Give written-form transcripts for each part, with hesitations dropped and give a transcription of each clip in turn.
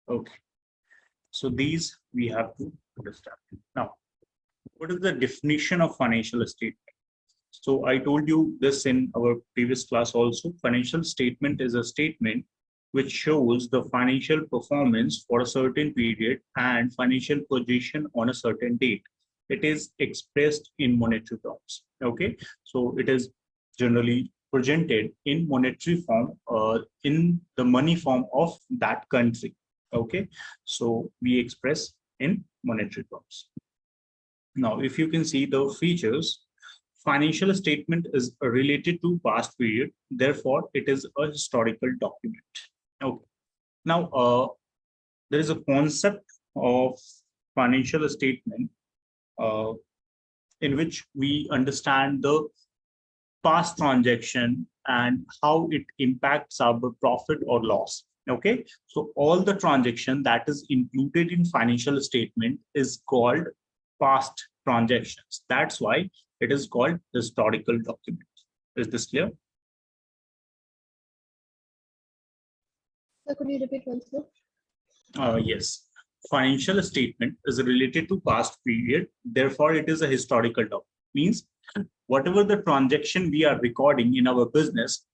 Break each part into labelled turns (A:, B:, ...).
A: Okay. So these we have to understand. Now, what is the definition of financial statement? So I told you this in our previous class also. Financial statement is a statement which shows the financial performance for a certain period and financial position on a certain date. It is expressed in monetary terms. Okay, so it is generally presented in monetary form, in the money form of that country. Okay, so we express in monetary terms. Now, if you can see the features, financial statement is related to past period, therefore it is a historical document. Okay. Now, there is a concept of financial statement uh, in which we understand the past transaction and how it impacts our profit or loss. Okay, so all the transaction that is included in financial statement is called past transactions. That's why it is called historical document. Is this clear?
B: So could you repeat once more?
A: Yes. Financial statement is related to past period. Therefore, it is a historical document. Means whatever the transaction we are recording in our business,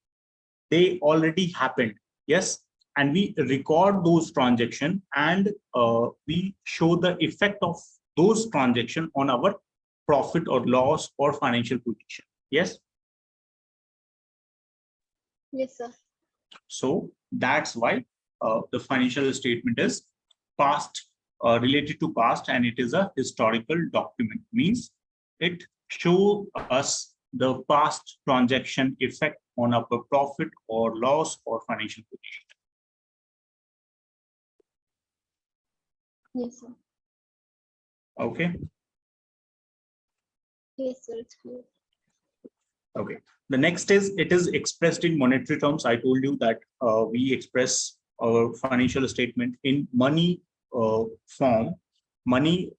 A: they already happened. Yes. And we record those transactions and we show the effect of those transactions on our profit or loss or financial position. Yes.
B: Yes, sir.
A: So that's why the financial statement is past, related to past, and it is a historical document. Means it shows us the past transaction effect on our profit or loss or financial position.
B: Yes, sir.
A: Okay.
B: Yes, sir. It's clear.
A: Okay. The next is it is expressed in monetary terms. I told you that we express our financial statement in money form, money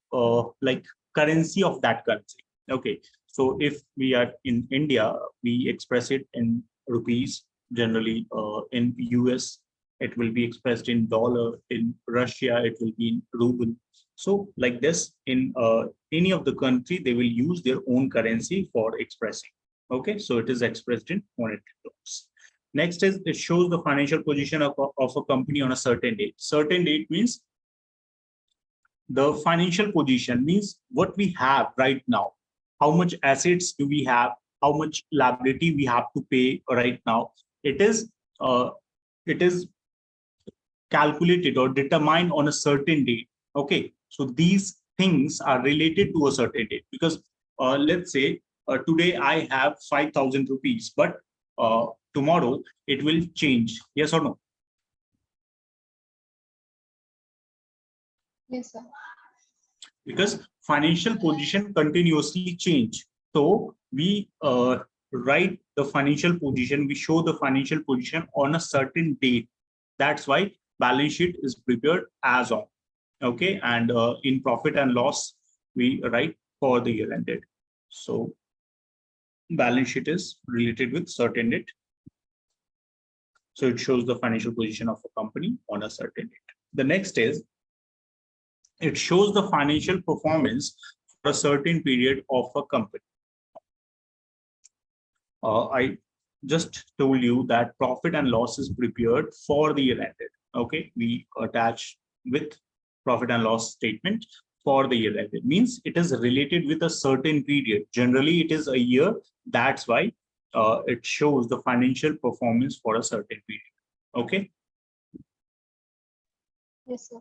A: like currency of that country. Okay. So if we are in India, we express it in rupees. Generally, in US, it will be expressed in dollar. In Russia, it will be in ruble. So like this, in any of the country, they will use their own currency for expressing. Okay, so it is expressed in monetary terms. Next is it shows the financial position of a company on a certain date. Certain date means the financial position means what we have right now. How much assets do we have? How much liability we have to pay right now? It is calculated or determined on a certain date. Okay, so these things are related to a certain date because let's say today I have 5,000 rupees, but tomorrow it will change. Yes or no?
B: Yes, sir.
A: Because financial position continuously change. So we write the financial position, we show the financial position on a certain date. That's why balance sheet is prepared as on. Okay, and in profit and loss, we write for the year ended. So balance sheet is related with certain date. So it shows the financial position of a company on a certain date. The next is it shows the financial performance for a certain period of a company. I just told you that profit and loss is prepared for the year ended. Okay, we attach with profit and loss statement for the year ended. Means it is related with a certain period. Generally, it is a year. That's why it shows the financial performance for a certain period. Okay.
B: Yes, sir.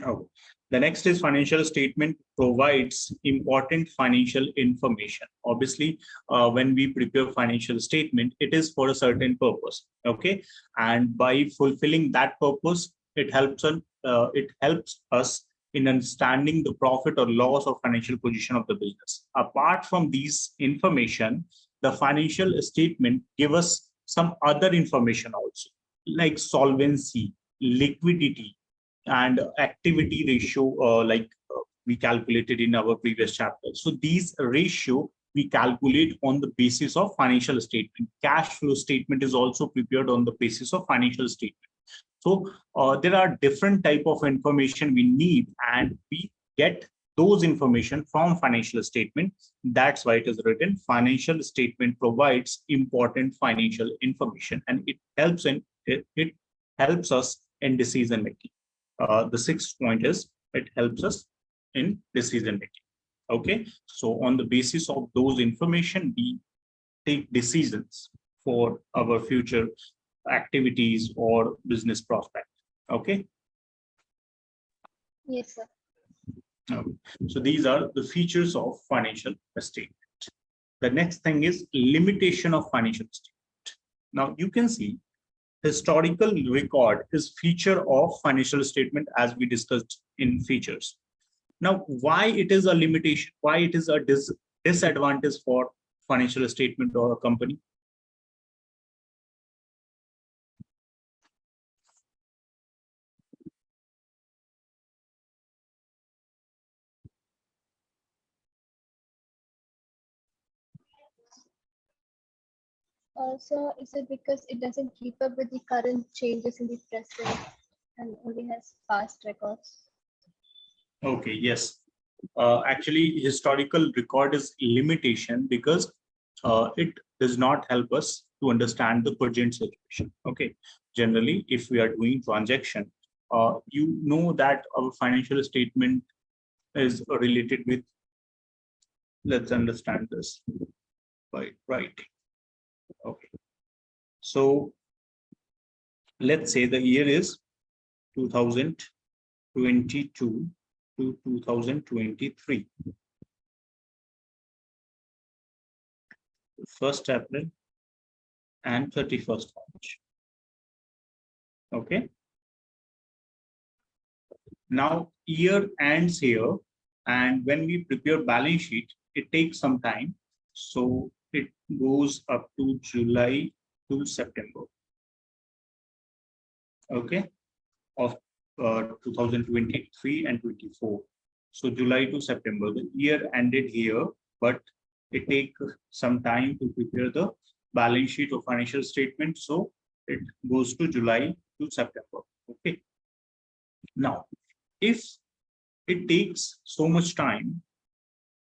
A: Oh. The next is financial statement provides important financial information. Obviously, when we prepare financial statement, it is for a certain purpose. Okay, and by fulfilling that purpose, it helps us in understanding the profit or loss or financial position of the business. Apart from these information, the financial statement give us some other information also, like solvency, liquidity, and activity ratio, we calculated in our previous chapter. So these ratio we calculate on the basis of financial statement. Cash flow statement is also prepared on the basis of financial statement. So there are different type of information we need, and we get those information from financial statement. That's why it is written financial statement provides important financial information, and it helps us in decision making. The sixth point is it helps us in decision making. Okay, so on the basis of those information, we take decisions for our future activities or business prospect. Okay.
B: Yes, sir.
A: So these are the features of financial statement. The next thing is limitation of financial statement. Now you can see historical record is feature of financial statement, as we discussed in features. Now, why it is a limitation? Why it is a disadvantage for financial statement or a company?
B: Also, is it because it doesn't keep up with the current changes in the present and only has past records?
A: Okay, yes. Actually, historical record is limitation because it does not help us to understand the present situation. Okay, generally, if we are doing transaction, you know that our financial statement is related with. Let's understand this by writing. Okay, so let's say the year is 2022 to 2023. 1st April and 31st March. Okay. Now year ends here, and when we prepare balance sheet, it takes some time. So it goes up to July to September. Okay, of 2023 and 24. So July to September, the year ended here, but it takes some time to prepare the balance sheet or financial statement. So it goes to July to September. Okay. Now, if it takes so much time,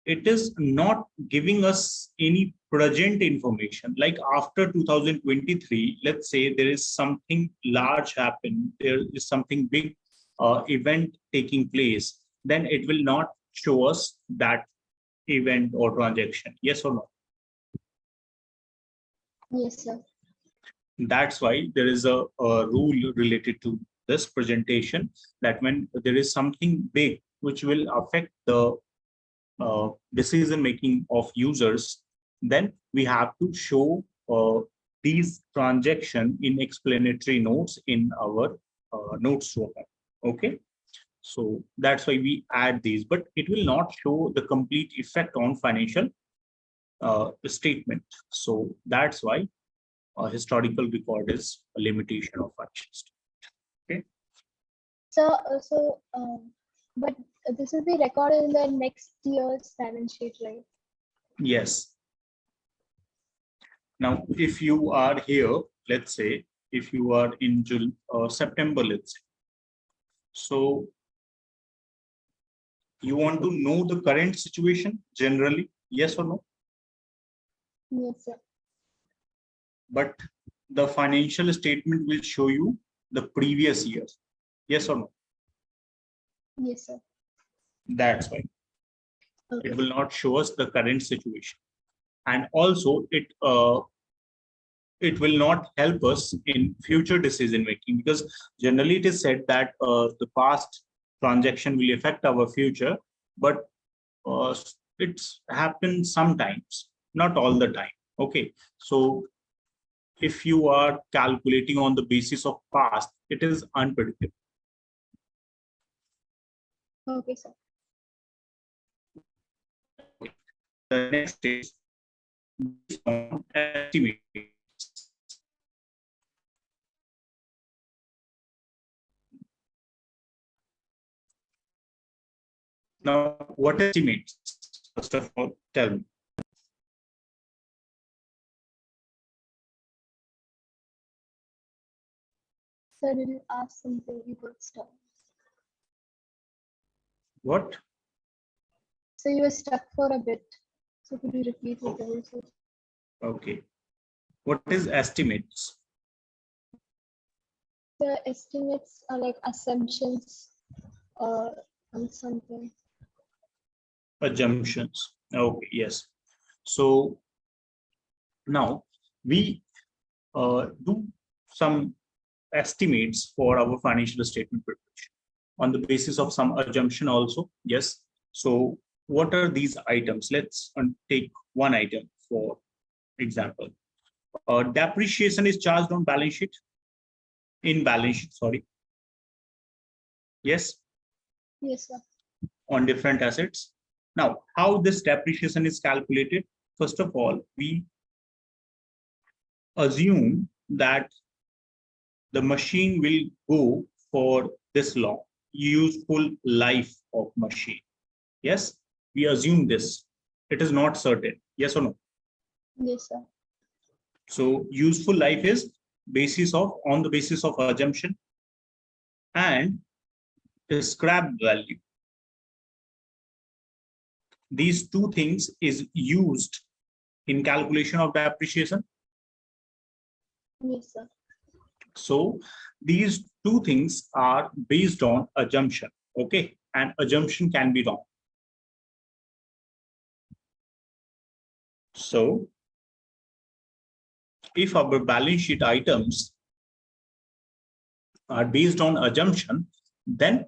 A: it is not giving us any present information. Like after 2023, let's say there is something large happen, there is something big event taking place, then it will not show us that event or transaction. Yes or no?
B: Yes, sir.
A: That's why there is a rule related to this presentation, that when there is something big which will affect the decision making of users, then we have to show these transaction in explanatory notes in our notes format. Okay, so that's why we add these, but it will not show the complete effect on financial statement. So that's why historical record is a limitation of financial statement. Okay.
B: But this will be recorded in the next year's balance sheet, right?
A: Yes. Now, if you are here, let's say, if you are in September, let's say, so you want to know the current situation generally, yes or no?
B: Yes, sir.
A: But the financial statement will show you the previous year, yes or no?
B: Yes, sir.
A: That's why
B: Okay.
A: it will not show us the current situation, and also it will not help us in future decision making, because generally it is said that the past transaction will affect our future, but it's happened sometimes, not all the time. Okay, so if you are calculating on the basis of past, it is unpredictable.
B: Okay, sir.
A: The next is based on estimates. Now, what estimates? First of all, tell me.
B: Sir, did you ask something? You got stuck.
A: What?
B: So you were stuck for a bit. So could you repeat what you said?
A: Okay. What is estimates?
B: The estimates are like assumptions or on something.
A: Assumptions. Okay, yes. So now we do some estimates for our financial statement preparation on the basis of some assumption also. Yes. So what are these items? Let's take one item for example. Depreciation is charged on balance sheet. In balance sheet, sorry. Yes.
B: Yes, sir.
A: On different assets. Now, how this depreciation is calculated? First of all, we assume that the machine will go for this long, useful life of machine. Yes, we assume this. It is not certain. Yes or no?
B: Yes, sir.
A: So useful life is basis of on the basis of assumption and the scrap value. These two things is used in calculation of depreciation.
B: Yes, sir.
A: So these two things are based on assumption. Okay, and assumption can be wrong. So if our balance sheet items are based on assumption, then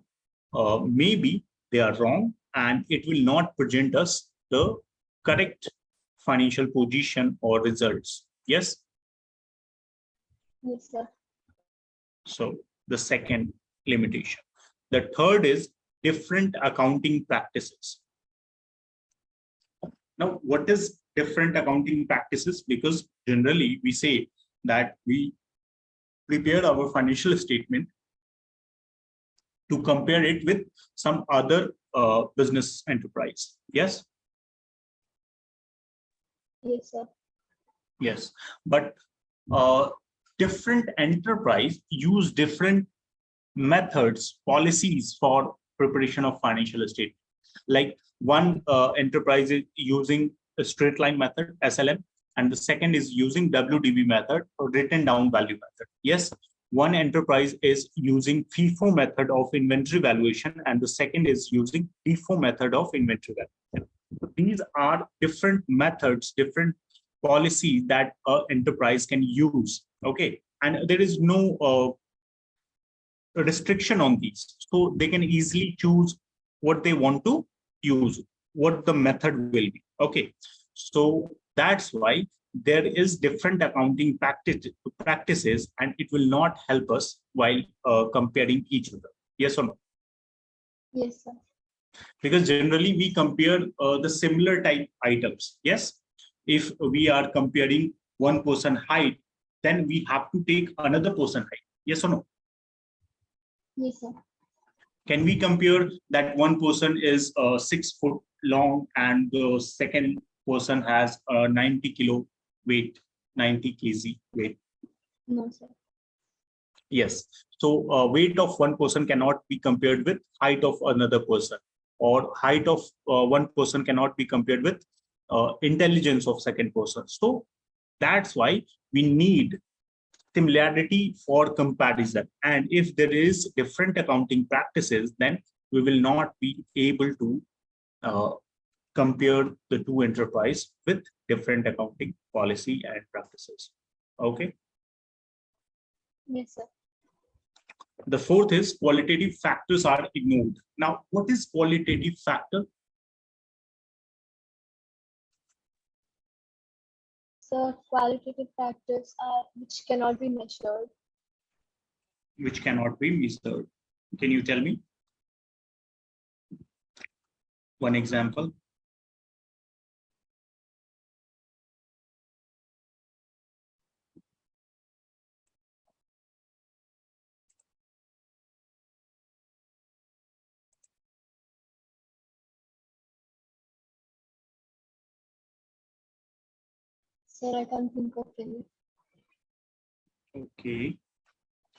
A: maybe they are wrong and it will not present us the correct financial position or results. Yes.
B: Yes, sir.
A: So the second limitation. The third is different accounting practices. Now, what is different accounting practices? Because generally we say that we prepare our financial statement to compare it with some other business enterprise. Yes.
B: Yes, sir.
A: Yes. But different enterprise use different methods, policies for preparation of financial statement. Like one enterprise is using a straight line method, SLM, and the second is using WDV method or written down value method. Yes, one enterprise is using FIFO method of inventory valuation, and the second is using FIFO method of inventory valuation. So these are different methods, different policies that an enterprise can use. Okay, and there is no restriction on these. So they can easily choose what they want to use, what the method will be. Okay. So that's why there is different accounting practices and it will not help us while comparing each other. Yes or no?
B: Yes, sir.
A: Because generally we compare the similar type items. Yes. If we are comparing one person height, then we have to take another person height. Yes or no?
B: Yes, sir.
A: Can we compare that one person is 6 foot long and the second person has 90 kilo weight, 90 kg weight?
B: No, sir.
A: Yes. So weight of one person cannot be compared with height of another person, or height of one person cannot be compared with intelligence of second person. So that's why we need similarity for comparison. And if there is different accounting practices, then we will not be able to uh, compare the two enterprise with different accounting policy and practices. Okay.
B: Yes, sir.
A: The fourth is qualitative factors are ignored. Now, what is qualitative factor?
B: So qualitative factors are which cannot be measured.
A: Which cannot be measured. Can you tell me one example?
B: Sir, I can't think of any.
A: Okay.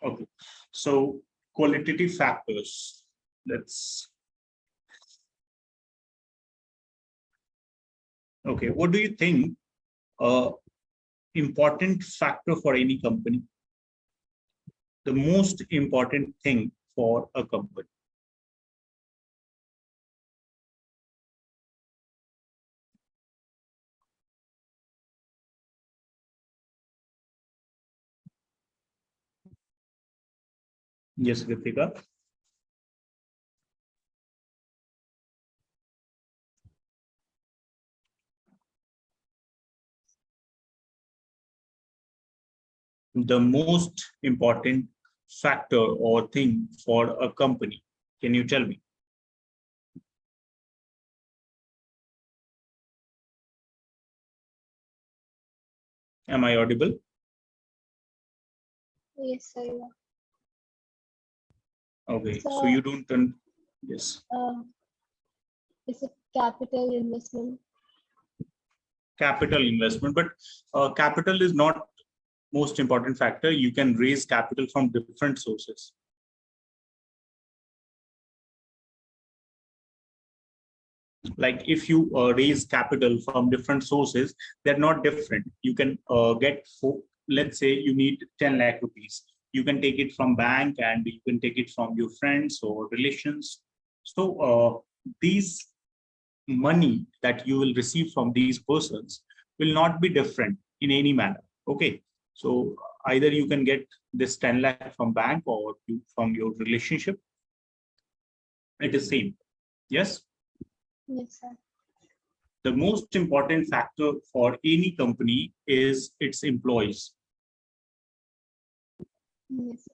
A: Okay. So qualitative factors. Let's. Okay. What do you think? Important factor for any company. The most important thing for a company. Yes, Ritika. The most important factor or thing for a company. Can you tell me? Am I audible?
B: Yes, sir. Yeah.
A: Okay. So
B: So,
A: you don't. Yes.
B: is it capital investment?
A: Capital investment, but capital is not most important factor. You can raise capital from different sources. Like if you raise capital from different sources, they're not different. You can get, let's say you need 10 lakh rupees. You can take it from bank and you can take it from your friends or relations. So these money that you will receive from these persons will not be different in any manner. Okay. So either you can get this 10 lakh from bank or from your relationship. It is same. Yes.
B: Yes, sir.
A: The most important factor for any company is its employees.
B: Yes.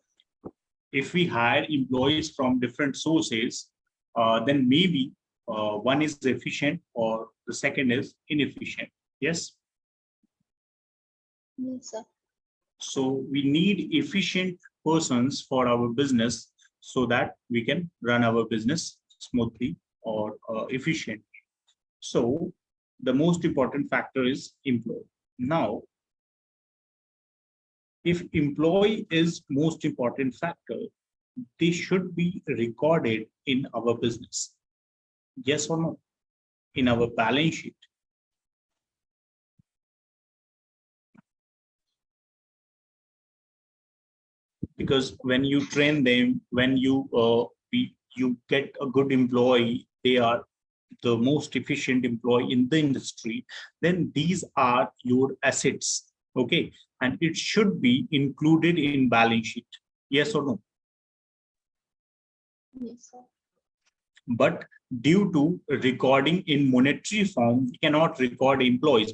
A: If we hire employees from different sources, then maybe one is efficient or the second is inefficient. Yes.
B: Yes, sir.
A: So we need efficient persons for our business so that we can run our business smoothly or efficient. So the most important factor is employee. Now, if employee is most important factor, they should be recorded in our business. Yes or no? In our balance sheet. Because when you train them, when you get a good employee, they are the most efficient employee in the industry, then these are your assets. Okay. And it should be included in balance sheet. Yes or no?
B: Yes, sir.
A: But due to recording in monetary form, we cannot record employees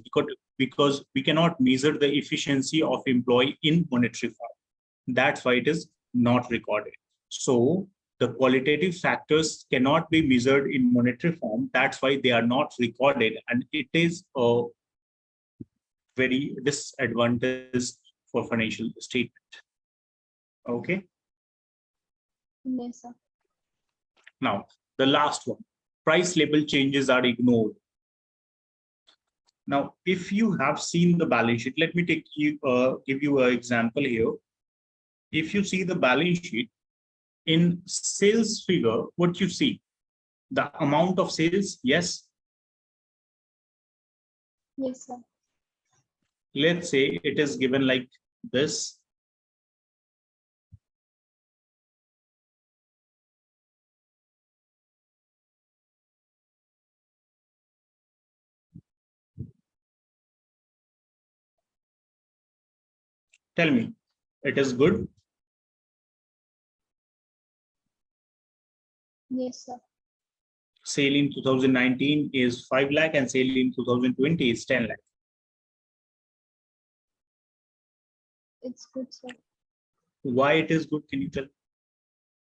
A: because we cannot measure the efficiency of employee in monetary form. That's why it is not recorded. So the qualitative factors cannot be measured in monetary form. That's why they are not recorded, and it is a very disadvantage for financial statement. Okay.
B: Yes, sir.
A: Now the last one, price label changes are ignored. Now, if you have seen the balance sheet, let me give you an example here. If you see the balance sheet in sales figure, what you see, the amount of sales, yes.
B: Yes, sir.
A: Let's say it is given like this. Tell me, it is good.
B: Yes, sir.
A: Sale in 2019 is 5 lakh and sale in 2020 is 10 lakh.
B: It's good, sir.
A: Why it is good? Can you tell?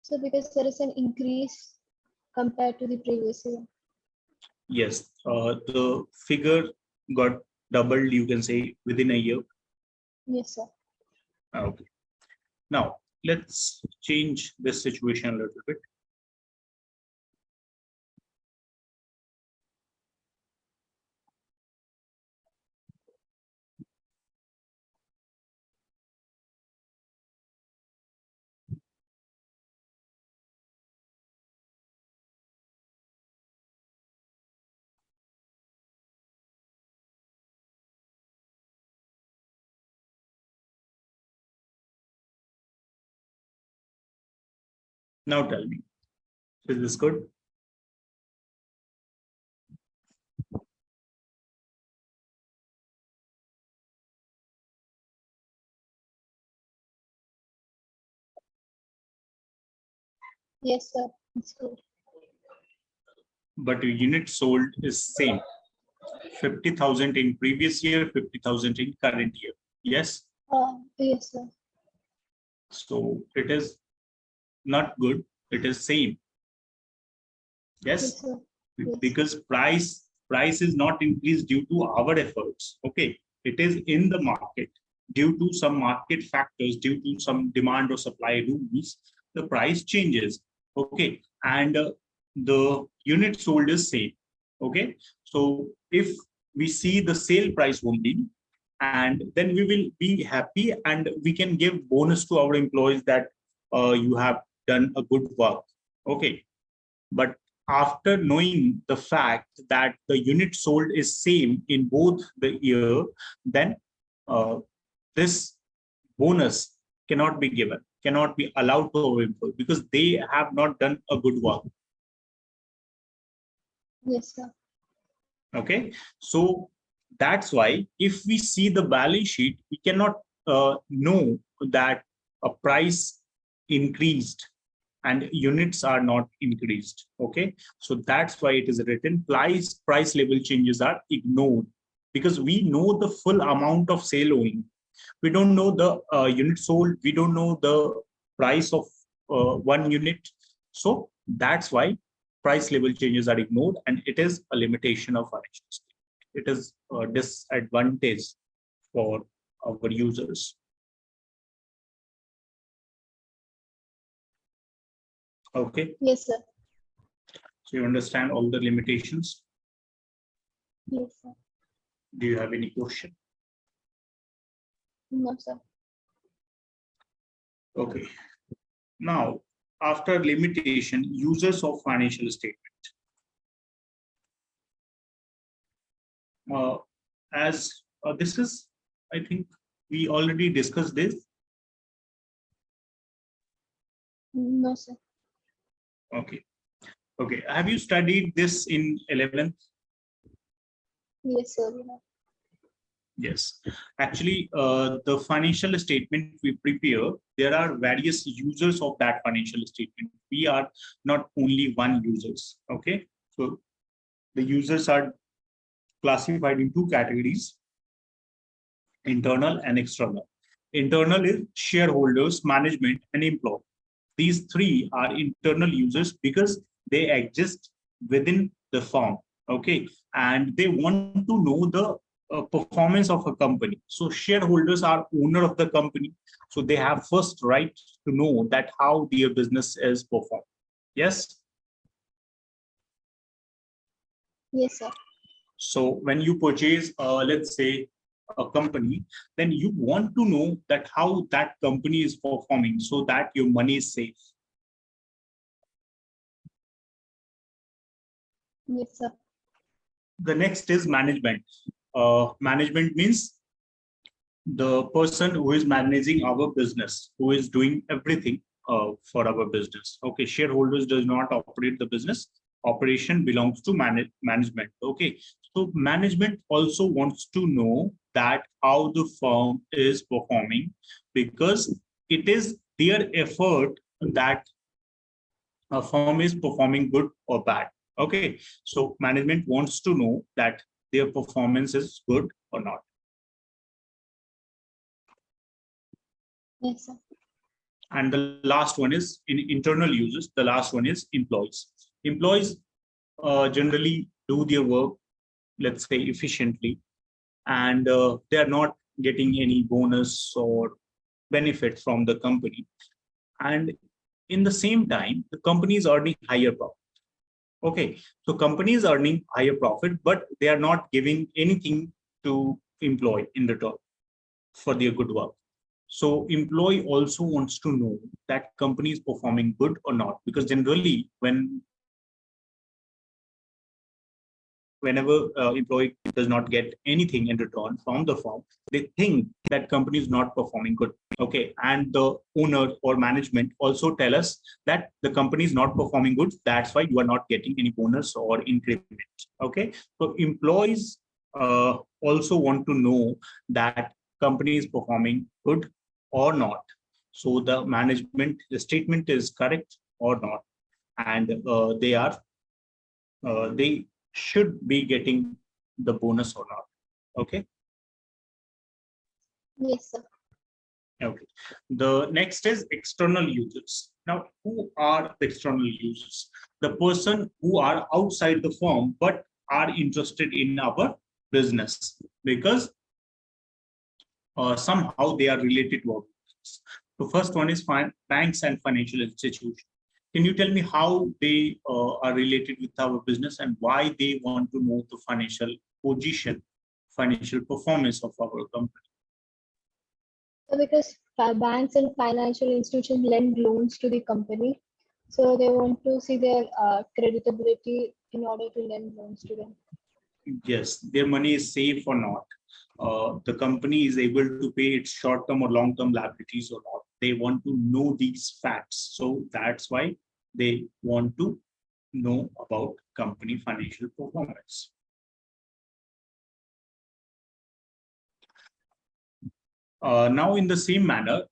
B: So because there is an increase compared to the previous year.
A: Yes, the figure got doubled, you can say, within a year.
B: Yes, sir.
A: Okay. Now, let's change this situation a little bit. Now tell me, is this good?
B: Yes, sir. It's good.
A: But unit sold is same, 50,000 in previous year, 50,000 in current year. Yes.
B: Yes, sir.
A: So it is not good. It is same.
B: Yes,
A: Yes.
B: sir. Yes.
A: Because price is not increased due to our efforts. Okay. It is in the market due to some market factors, due to some demand or supply rules, the price changes. Okay. And the unit sold is same. Okay. So if we see the sale price only, and then we will be happy and we can give bonus to our employees that you have done a good work. Okay. But after knowing the fact that the unit sold is same in both the year, then uh, this bonus cannot be given, cannot be allowed to our employees because they have not done a good work.
B: Yes, sir.
A: Okay, so that's why if we see the balance sheet, we cannot know that a price increased and units are not increased. Okay, so that's why it is written price level changes are ignored, because we know the full amount of sale owing. We don't know the unit sold, we don't know the price of one unit. So that's why price level changes are ignored, and it is a limitation of financial statement. It is a disadvantage for our users. Okay,
B: Yes, sir.
A: so you understand all the limitations.
B: Yes, sir.
A: Do you have any question?
B: No, sir.
A: Okay, now after limitation, users of financial statement. As this is, I think we already discussed this.
B: No, sir.
A: Okay. Okay. Have you studied this in 11th?
B: Yes, sir. We have.
A: Yes. Actually, the financial statement we prepare, there are various users of that financial statement. We are not only one users. Okay. So the users are classified in two categories: internal and external. Internal is shareholders, management, and employee. These three are internal users because they exist within the firm. Okay, and they want to know the performance of a company. So shareholders are owner of the company, so they have first right to know that how their business is performed. Yes.
B: Yes, sir.
A: So when you purchase, let's say, a company, then you want to know that how that company is performing so that your money is safe.
B: Yes, sir.
A: The next is management. Management means the person who is managing our business, who is doing everything for our business. Okay, shareholders does not operate the business. Operation belongs to management. Okay, so management also wants to know that how the firm is performing, because it is their effort that a firm is performing good or bad. Okay, so management wants to know that their performance is good or not.
B: Yes, sir.
A: And the last one is in internal users. The last one is employees. Employees generally do their work, let's say, efficiently, and they are not getting any bonus or benefit from the company. And in the same time, the company is earning higher profit. Okay, so company is earning higher profit, but they are not giving anything to employee in return for their good work. So employee also wants to know that company is performing good or not, because generally when whenever employee does not get anything in return from the firm, they think that company is not performing good. Okay, and the owner or management also tell us that the company is not performing good. That's why you are not getting any bonus or increment. Okay, so employees also want to know that company is performing good or not. So the management the statement is correct or not, and they should be getting the bonus or not. Okay.
B: Yes, sir.
A: Okay. The next is external users. Now, who are the external users? The person who are outside the firm but are interested in our business because somehow they are related to our business. The first one is banks and financial institutions. Can you tell me how they are related with our business and why they want to know the financial position, financial performance of our company?
B: So because banks and financial institutions lend loans to the company, so they want to see their creditability in order to lend loans to them.
A: Yes, their money is safe or not. The company is able to pay its short-term or long-term liabilities or not. They want to know these facts. So that's why they want to know about company financial performance. Now, in the same manner,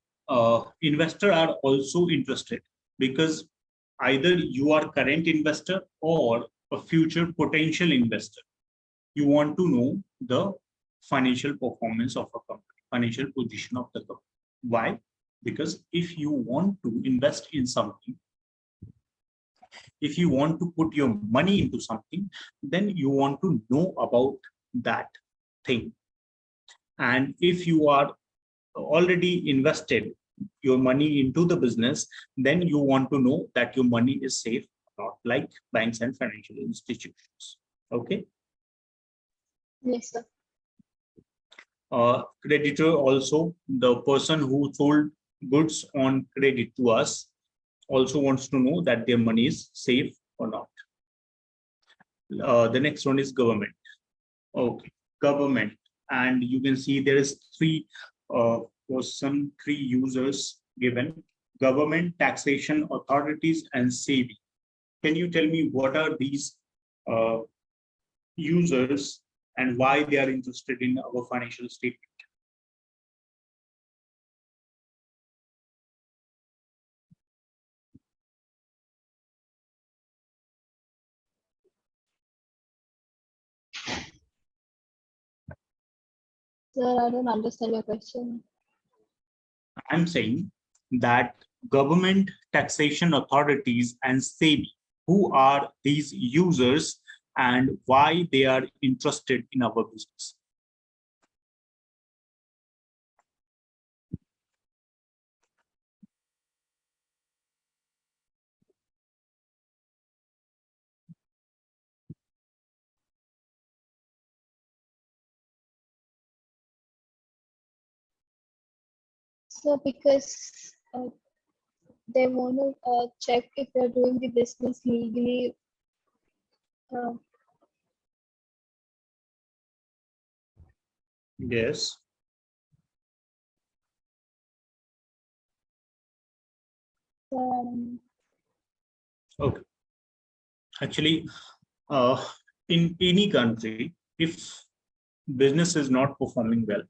A: investors are also interested because either you are current investor or a future potential investor. You want to know the financial performance of a company, financial position of the company. Why? Because if you want to invest in something, if you want to put your money into something, then you want to know about that thing. And if you are already invested your money into the business, then you want to know that your money is safe or not, like banks and financial institutions. Okay.
B: Yes, sir.
A: Creditor also, the person who sold goods on credit to us, also wants to know that their money is safe or not. The next one is government. Okay, government, and you can see there is three users given: government, taxation authorities, and SEBI. Can you tell me what are these uh, users and why they are interested in our financial statement?
B: Sir, I don't understand your question.
A: I'm saying that government, taxation authorities, and SEBI, who are these users and why they are interested in our business?
B: So because they want to check if they're doing the business legally. Uh,
A: Yes.
B: um,
A: Okay. Actually, in any country, if business is not performing well,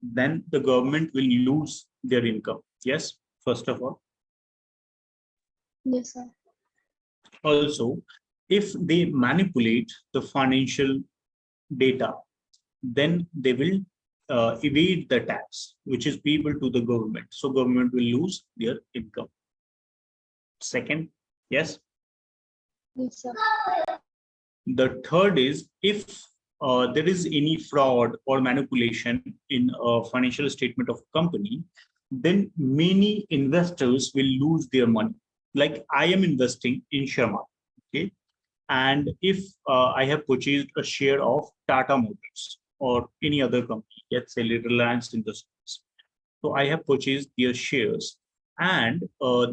A: then the government will lose their income. Yes, first of all.
B: yes, sir.
A: Also, if they manipulate the financial data, then they will evade the tax, which is payable to the government. So government will lose their income. Second, yes.
B: Yes, sir.
A: The third is if there is any fraud or manipulation in a financial statement of a company, then many investors will lose their money. Like I am investing in Sharma, okay, and if I have purchased a share of Tata Motors or any other company, let's say Reliance Industries, so I have purchased their shares, and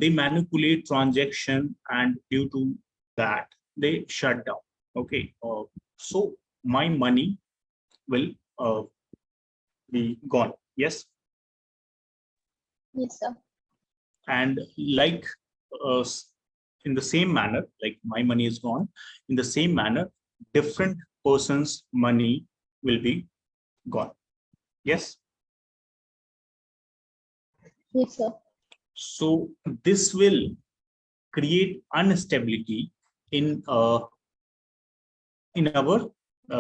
A: they manipulate transaction, and due to that, they shut down. Okay. So my money will be gone. Yes.
B: Yes, sir.
A: And like uh, in the same manner, like my money is gone, in the same manner, different person's money will be gone. Yes.
B: Yes, sir.
A: So this will create instability in our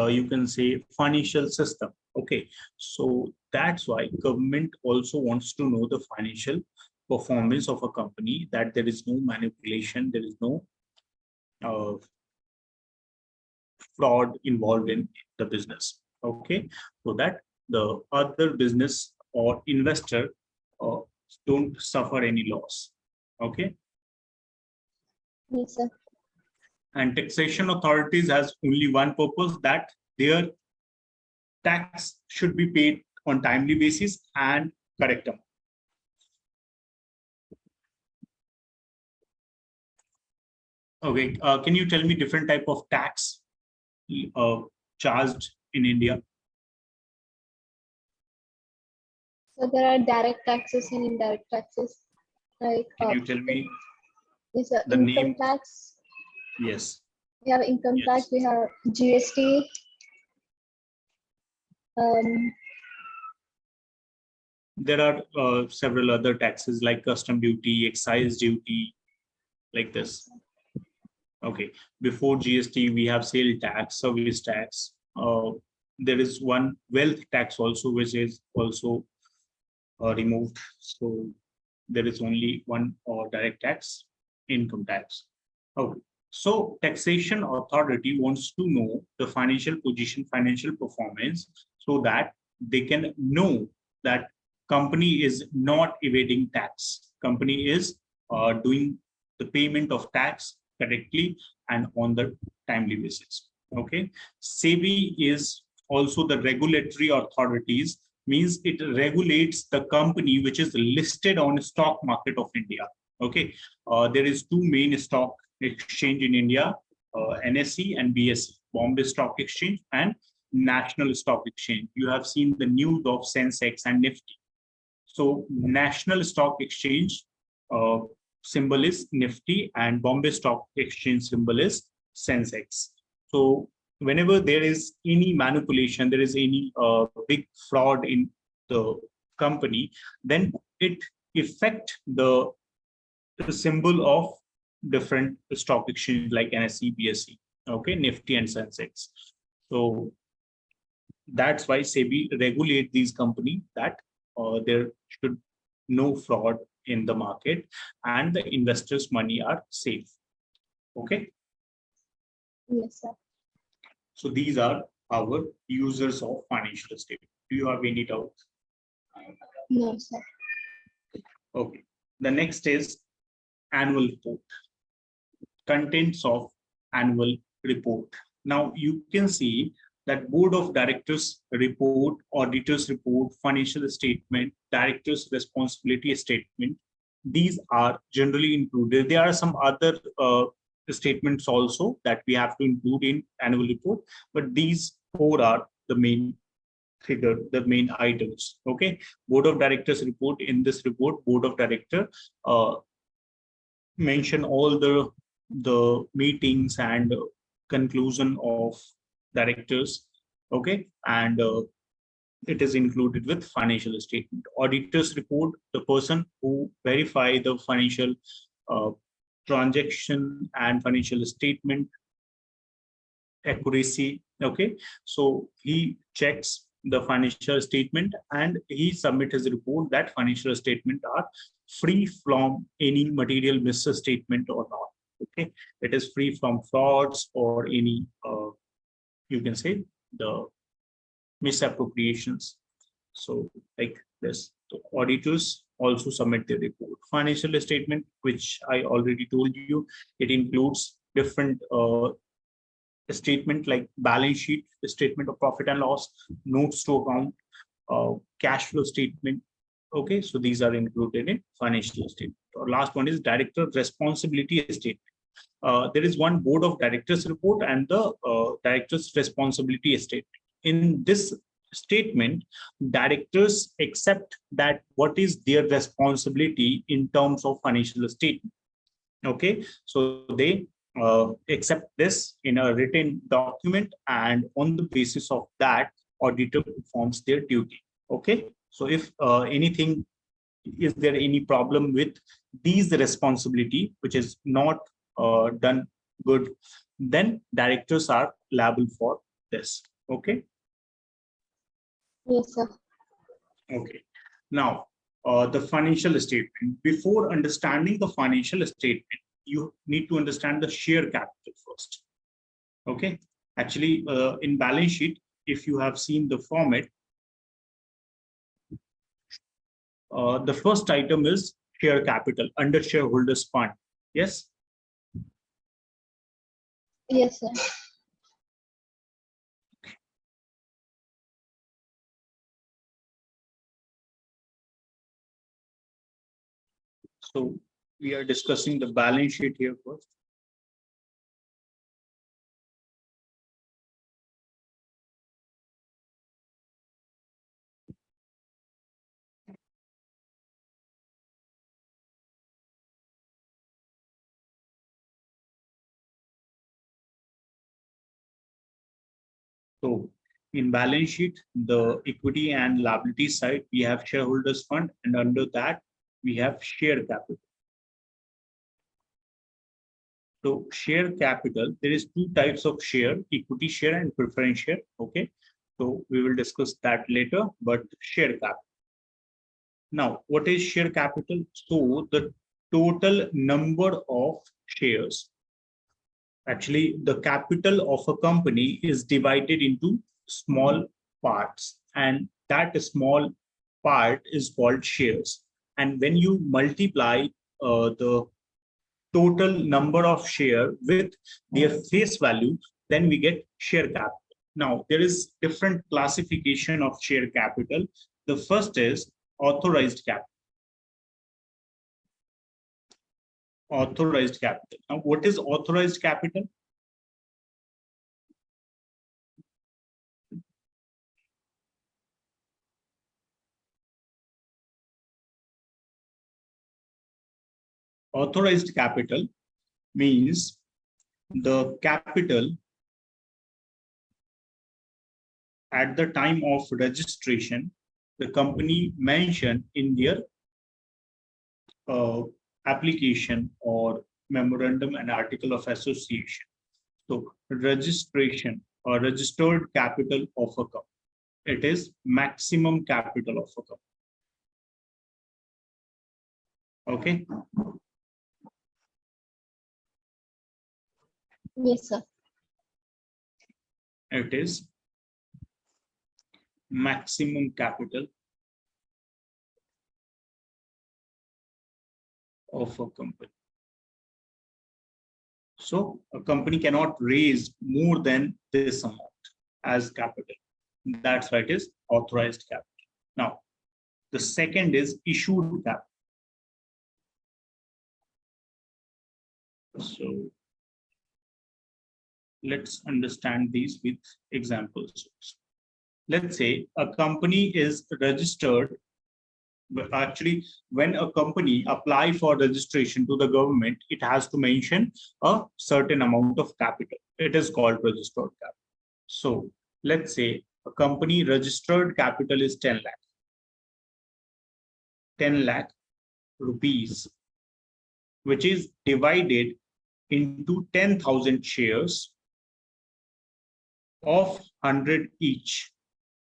A: you can say financial system. Okay, so that's why government also wants to know the financial performance of a company, that there is no manipulation, there is no uh, fraud involved in the business. Okay, so that the other business or investor uh, don't suffer any loss. Okay.
B: Yes, sir.
A: And taxation authorities has only one purpose, that their tax should be paid on timely basis and correct amount. Okay, can you tell me different type of tax uh, charged in India?
B: So there are direct taxes and indirect taxes. Like
A: Can you tell me
B: yes, sir.
A: the
B: Income
A: name?
B: tax.
A: Yes.
B: We have income tax.
A: Yes.
B: We have GST. Um,
A: There are several other taxes like custom duty, excise duty, like this. Okay. Before GST, we have sale tax, service tax. There is one wealth tax also, which is also removed. So there is only one direct tax, income tax. Okay. So taxation authority wants to know the financial position, financial performance, so that they can know that company is not evading tax. Company is doing the payment of tax correctly and on the timely basis. Okay. SEBI is also the regulatory authorities, means it regulates the company which is listed on stock market of India. Okay, there is two main stock exchange in India, NSE and BSE, Bombay Stock Exchange and National Stock Exchange. You have seen the news of Sensex and Nifty. So National Stock Exchange uh, symbol is Nifty and Bombay Stock Exchange symbol is Sensex. So whenever there is any manipulation, there is any big fraud in the company, then it affect the symbol of different stock exchange like NSE, BSE, okay, Nifty and Sensex. So that's why SEBI regulate these companies, that there should no fraud in the market and the investors' money are safe. Okay.
B: yes, sir.
A: So these are our users of financial statement. Do you have any doubts?
B: No, sir.
A: Okay. The next is annual report. Contents of annual report. Now you can see that board of directors report, auditors report, financial statement, directors responsibility statement. These are generally included. There are some other statements also that we have to include in annual report, but these four are the main figure, the main items. Okay, board of directors report. In this report, board of director mention all the meetings and conclusion of directors. Okay, and it is included with financial statement. Auditors report, the person who verify the financial uh, transaction and financial statement accuracy. Okay, so he checks the financial statement and he submit his report that financial statement are free from any material misstatement or not. Okay, it is free from frauds or any you can say the misappropriations. So like this, so auditors also submit their report. Financial statement, which I already told you, it includes different statement like balance sheet, statement of profit and loss, notes to account, cash flow statement. Okay, so these are included in financial statement. Or last one is director responsibility statement. there is one board of directors report and the directors responsibility statement. In this statement, directors accept that what is their responsibility in terms of financial statement. Okay, so they accept this in a written document, and on the basis of that, auditor performs their duty. Okay, so if anything, is there any problem with these responsibility which is not done good, then directors are liable for this. Okay.
B: Yes, sir.
A: Okay. Now, the financial statement. Before understanding the financial statement, you need to understand the share capital first. Okay. Actually, in balance sheet, if you have seen the format, the first item is share capital under shareholders fund. Yes.
B: Yes, sir.
A: So we are discussing the balance sheet here first. So in balance sheet, the equity and liability side, we have shareholders fund, and under that we have share capital. So share capital, there is two types of share, equity share and preference share. Okay, so we will discuss that later, but share capital. Now, what is share capital? So the total number of shares. Actually, the capital of a company is divided into small parts, and that small part is called shares. And when you multiply the total number of share with their face value, then we get share capital. Now, there is different classification of share capital. The first is authorized capital. Authorized capital. Now, what is authorized capital? Authorized capital means the capital at the time of registration, the company mentioned in their application or memorandum and article of association. So registration or registered capital of a company. It is maximum capital of a company. Okay.
B: Yes, sir.
A: It is maximum capital of a company. So a company cannot raise more than this amount as capital. That's why it is authorized capital. Now, the second is issued capital. So let's understand these with examples. Let's say a company is registered. Actually, when a company apply for registration to the government, it has to mention a certain amount of capital. It is called registered capital. So let's say a company registered capital is 10 lakh. 10 lakh rupees, which is divided into 10,000 shares of 100 each.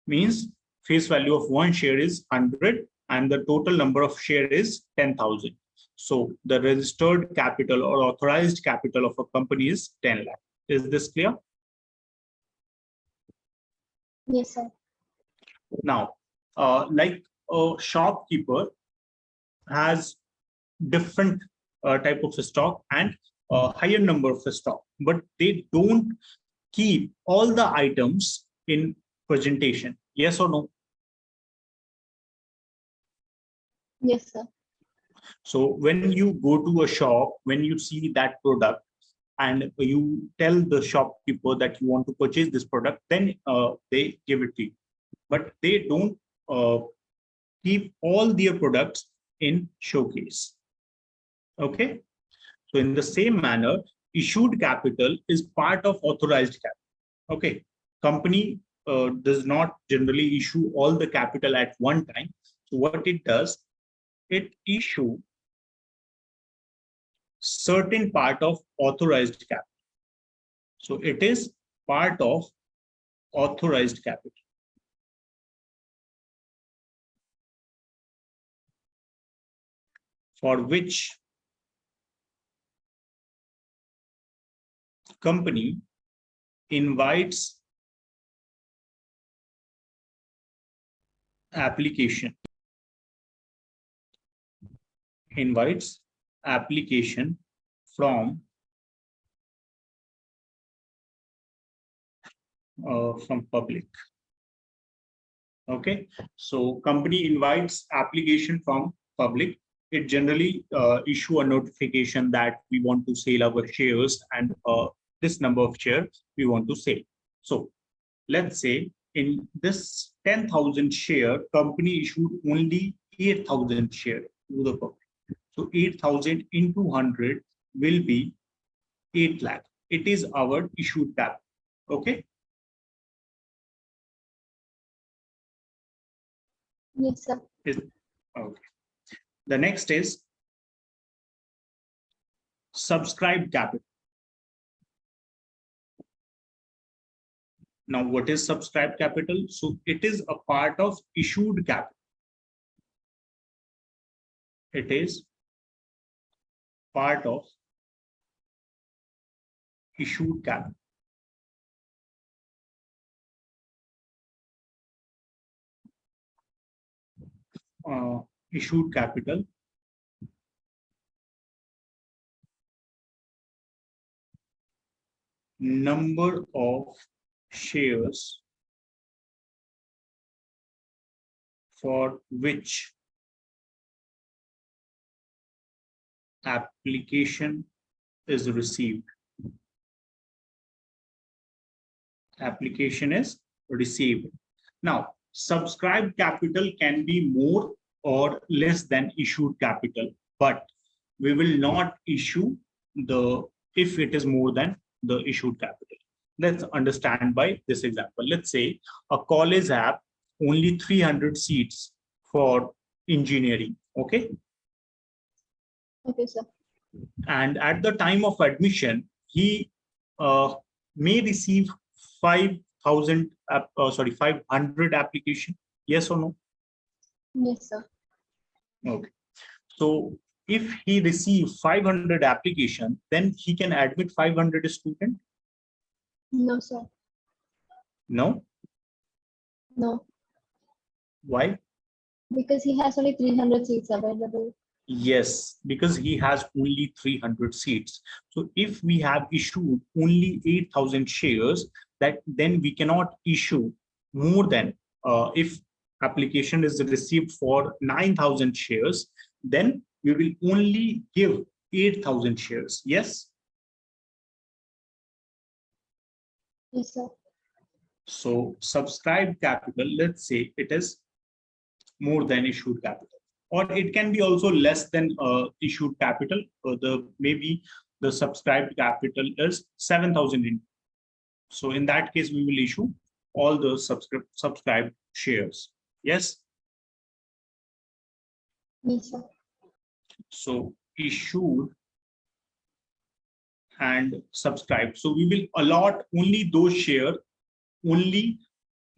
A: Means face value of one share is 100 and the total number of share is 10,000. So the registered capital or authorized capital of a company is 10 lakh. Is this clear?
B: Yes, sir.
A: Now, like a shopkeeper has different type of stock and a higher number of stock, but they don't keep all the items in presentation. Yes or no?
B: Yes, sir.
A: So when you go to a shop, when you see that product and you tell the shopkeeper that you want to purchase this product, then they give it to you. But they don't keep all their products in showcase. Okay. So in the same manner, issued capital is part of authorized capital. Okay. Company does not generally issue all the capital at one time. So what it does, it issue certain part of authorized capital. So it is part of authorized capital, for which company invites application from public. Okay, so company invites application from public. It generally issue a notification that we want to sell our shares, and this number of shares we want to sell. So let's say in this 10,000 share, company issued only 8,000 share to the public. So 8,000 into 100 will be 8 lakh. It is our issued capital. Okay.
B: Yes, sir.
A: Okay. The next is subscribed capital. Now, what is subscribed capital? So it is a part of issued capital. It is part of issued capital. Issued capital number of shares for which application is received. Application is received. Now, subscribed capital can be more or less than issued capital, but we will not issue if it is more than the issued capital. Let's understand by this example. Let's say a college have only 300 seats for engineering. Okay.
B: Okay, sir.
A: And at the time of admission, he may receive 500 application. Yes or no?
B: Yes, sir.
A: Okay. So if he receives 500 application, then he can admit 500 student?
B: No, sir.
A: No.
B: No.
A: Why?
B: Because he has only 300 seats available.
A: Yes, because he has only 300 seats. So if we have issued only 8,000 shares, then we cannot issue more than if application is received for 9,000 shares, then we will only give 8,000 shares. Yes.
B: Yes, sir.
A: So subscribed capital, let's say it is more than issued capital, or it can be also less than issued capital. Maybe the subscribed capital is 7,000. So in that case, we will issue all the subscribed shares. Yes.
B: Yes, sir.
A: So issued and subscribed. So we will allot only those shares only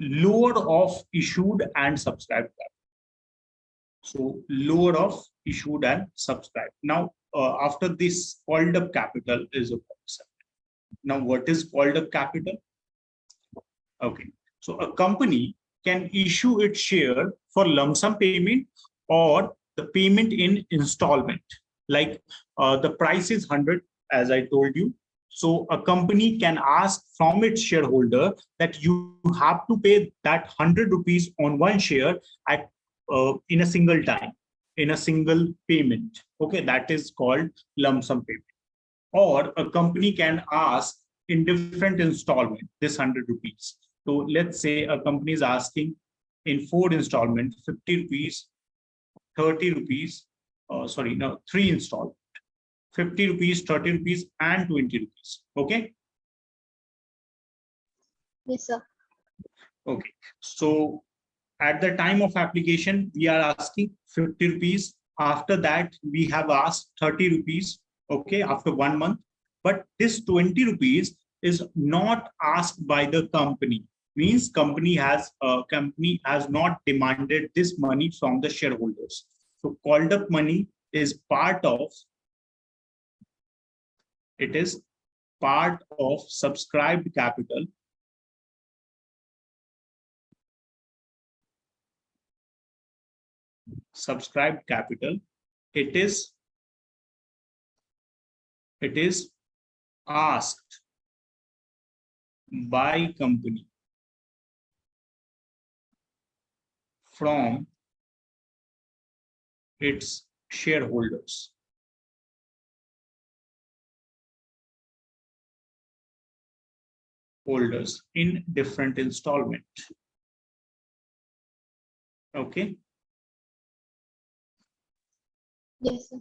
A: lower of issued and subscribed capital. So lower of issued and subscribed. Now, after this, called up capital is a concept. Now, what is called up capital? Okay. So a company can issue its share for lump sum payment or the payment in installment. Like the price is 100, as I told you. So a company can ask from its shareholder that you have to pay that 100 rupees on one share at in a single time. in a single payment. Okay, that is called lump sum payment. Or a company can ask in different installment this 100 rupees. So let's say a company is asking in 4 installments, 50 rupees, 30 rupees, sorry, no, 3 installment, 50 rupees, 30 rupees, and 20 rupees. Okay.
B: Yes, sir.
A: Okay. So at the time of application, we are asking 50 rupees. After that, we have asked 30 rupees. Okay, after 1 month. But this 20 rupees is not asked by the company. Means company has not demanded this money from the shareholders. So called up money is part of subscribed capital. Subscribed capital. It is asked by company from its shareholders. Holders in different installment. Okay.
B: Yes, sir.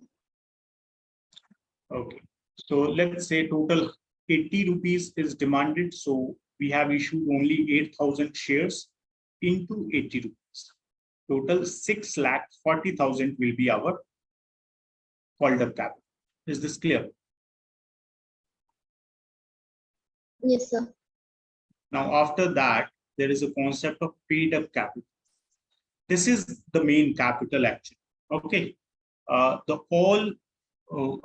A: Okay. So let's say total 80 rupees is demanded. So we have issued only 8,000 shares into 80 rupees. Total 6,40,000 will be our called up capital. Is this clear?
B: Yes, sir.
A: Now, after that, there is a concept of paid up capital. This is the main capital actually. Okay. The all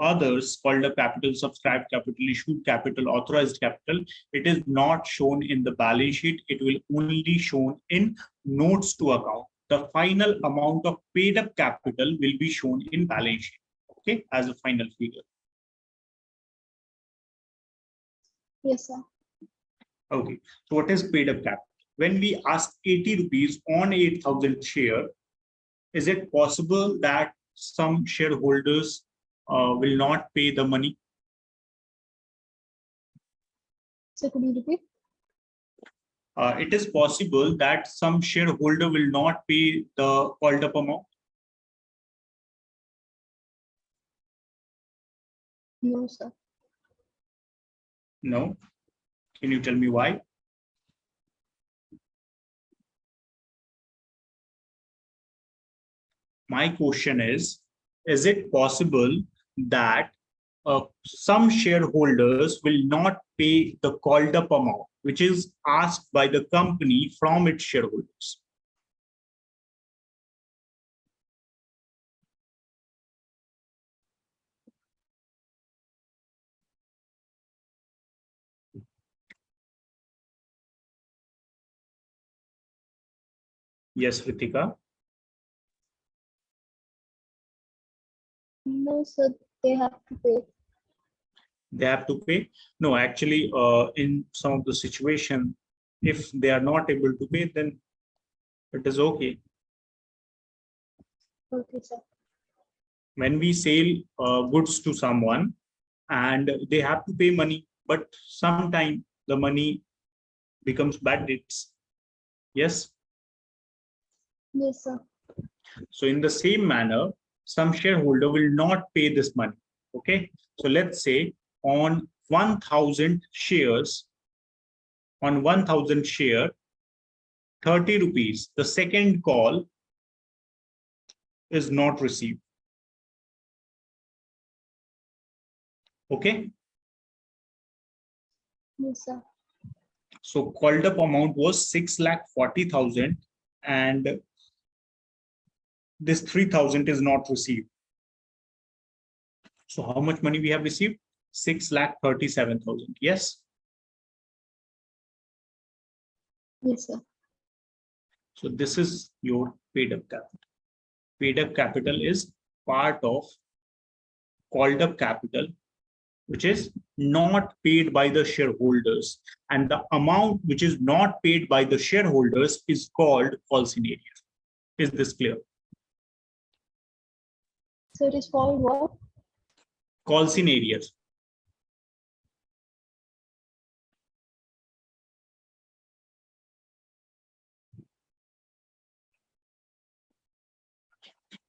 A: others called up capital, subscribed capital, issued capital, authorized capital, it is not shown in the balance sheet. It will only shown in notes to account. The final amount of paid up capital will be shown in balance sheet. Okay, as a final figure.
B: Yes, sir.
A: Okay, so what is paid up capital? When we ask 80 rupees on 8,000 share, is it possible that some shareholders will not pay the money?
B: So could you repeat?
A: It is possible that some shareholder will not pay the called up amount.
B: No, sir.
A: No. Can you tell me why? My question is it possible that some shareholders will not pay the called up amount, which is asked by the company from its shareholders? Yes, Ritika.
B: No, sir. They have to pay.
A: They have to pay? No, actually, in some of the situation, if they are not able to pay, then it is okay.
B: Okay, sir.
A: When we sell goods to someone and they have to pay money, but sometime the money becomes bad debts. Yes.
B: Yes, sir.
A: So in the same manner, some shareholder will not pay this money. Okay. So let's say on 1,000 shares, 30 rupees, the second call is not received. Okay.
B: Yes, sir.
A: So called up amount was 6,40,000 and this 3,000 is not received. So how much money we have received? 6,37,000. Yes.
B: Yes, sir.
A: So this is your paid up capital. Paid up capital is part of called up capital, which is not paid by the shareholders. And the amount which is not paid by the shareholders is called call scenario. Is this clear?
B: So it is called what?
A: Calls in areas.